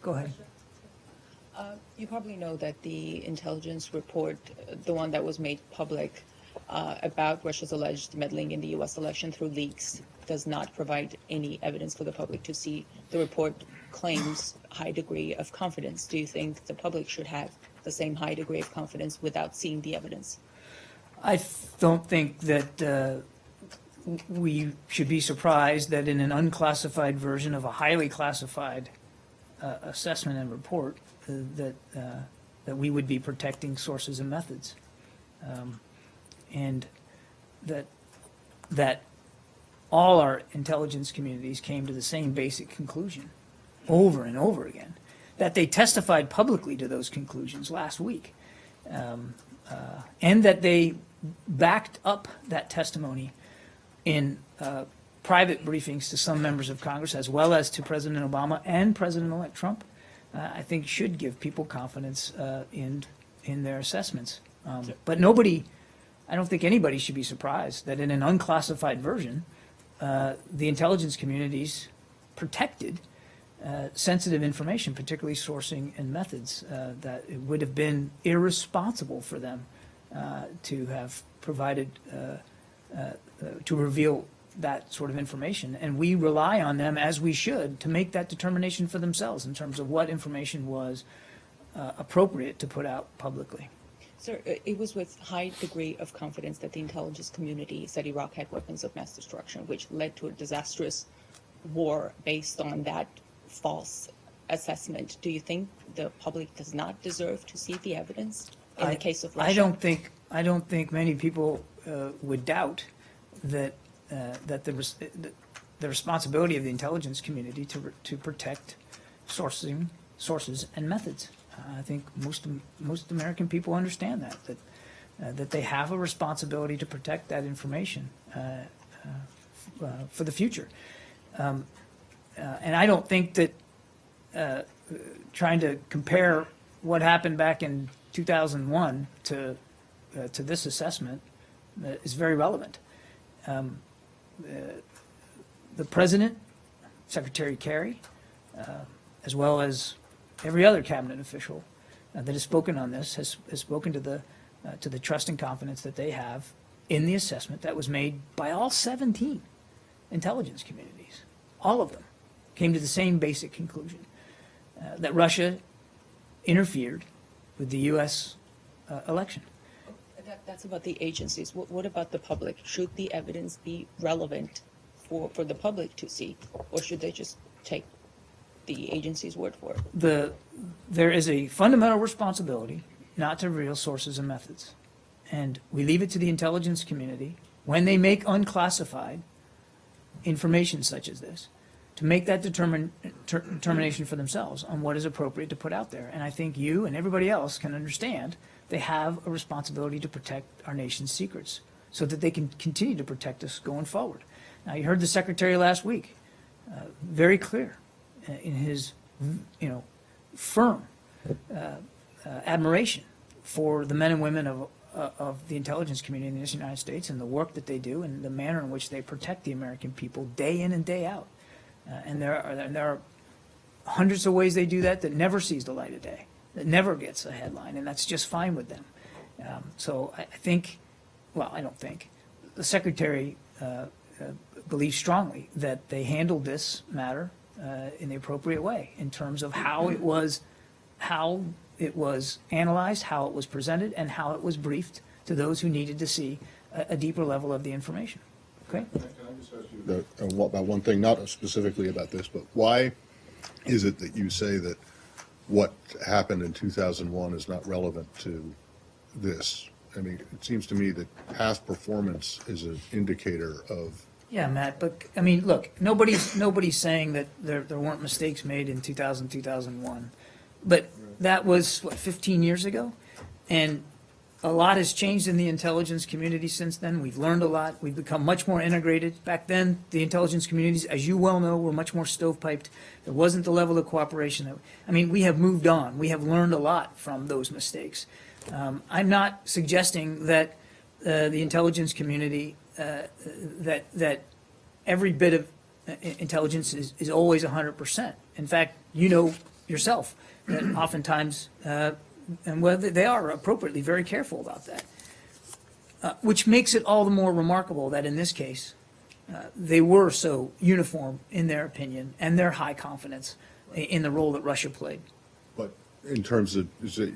Go ahead. You probably know that the intelligence report, the one that was made public about Russia's alleged meddling in the U.S. election through leaks, does not provide any evidence for the public to see. The report claims high degree of confidence. Do you think the public should have the same high degree of confidence without seeing the evidence? I don't think that we should be surprised that in an unclassified version of a highly classified assessment and report that we would be protecting sources and methods, and that all our intelligence communities came to the same basic conclusion over and over again, that they testified publicly to those conclusions last week, and that they backed up that testimony in private briefings to some members of Congress, as well as to President Obama and President-elect Trump, I think should give people confidence in their assessments. But I don't think anybody should be surprised that in an unclassified version, the intelligence communities protected sensitive information, particularly sourcing and methods, that it would have been irresponsible for them to have provided, to reveal that sort of information. And we rely on them, as we should, to make that determination for themselves in terms of what information was appropriate to put out publicly. Sir, it was with high degree of confidence that the intelligence community said Iraq had weapons of mass destruction, which led to a disastrous war based on that false assessment. Do you think the public does not deserve to see the evidence in the case of Russia? I don't think many people would doubt that the responsibility of the intelligence community to protect sources and methods. I think most American people understand that they have a responsibility to protect that information for the future. And I don't think that trying to compare what happened back in 2001 to this assessment is very relevant. The President, Secretary Kerry, as well as every other cabinet official that has spoken on this has spoken to the trust and confidence that they have in the assessment that was made by all 17 intelligence communities. All of them came to the same basic conclusion, that Russia interfered with the U.S. election. That's about the agencies. What about the public? Should the evidence be relevant for the public to see, or should they just take the agency's word for it? There is a fundamental responsibility not to reveal sources and methods. And we leave it to the intelligence community, when they make unclassified information such as this, to make that determination for themselves on what is appropriate to put out there. And I think you and everybody else can understand they have a responsibility to protect our nation's secrets so that they can continue to protect us going forward. Now, you heard the Secretary last week, very clear in his, firm admiration for the men and women of the intelligence community in the United States and the work that they do and the manner in which they protect the American people day in and day out. And there are hundreds of ways they do that never sees the light of day, that never gets a headline, and that's just fine with them. So I don't think. The Secretary believes strongly that they handled this matter in the appropriate way in terms of how it was analyzed, how it was presented, and how it was briefed to those who needed to see a deeper level of the information. Okay? Can I just ask you about one thing, not specifically about this, but why is it that you say that what happened in 2001 is not relevant to this? I mean, it seems to me that past performance is an indicator of. Yeah, Matt, but I mean, look, nobody's saying that there weren't mistakes made in 2000, 2001, but that was, 15 years ago? And a lot has changed in the intelligence community since then. We've learned a lot. We've become much more integrated. Back then, the intelligence communities, as you well know, were much more stovepiped. There wasn't the level of cooperation. We have moved on. We have learned a lot from those mistakes. I'm not suggesting that the intelligence community, that every bit of intelligence is always 100%. In fact, yourself, that oftentimes, and whether they are appropriately very careful about that, which makes it all the more remarkable that in this case, they were so uniform in their opinion and their high confidence in the role that Russia played. But in terms of, is it,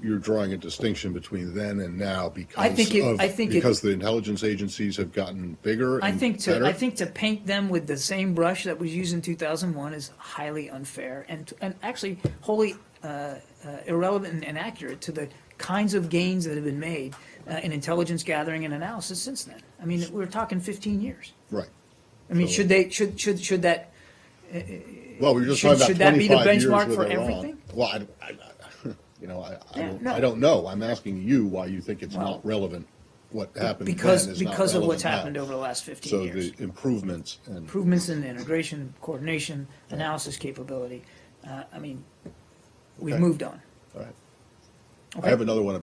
you're drawing a distinction between then and now I think because the intelligence agencies have gotten bigger I and think better? to paint them with the same brush that was used in 2001 is highly unfair and actually wholly irrelevant and inaccurate to the kinds of gains that have been made in intelligence gathering and analysis since then. I mean, we're talking 15 years. Right. I mean, So- should that Well, we were just should- talking about should that be the 25 years benchmark with for Iran. everything? Well, Yeah, no. I don't know. I'm asking you why you think it's Well, not relevant. What happened then because is not of what's relevant now. happened over the last 15 So years. the improvements and. Improvements in integration, coordination, analysis capability. I mean, we've Okay. moved on. All right. Okay? I have another one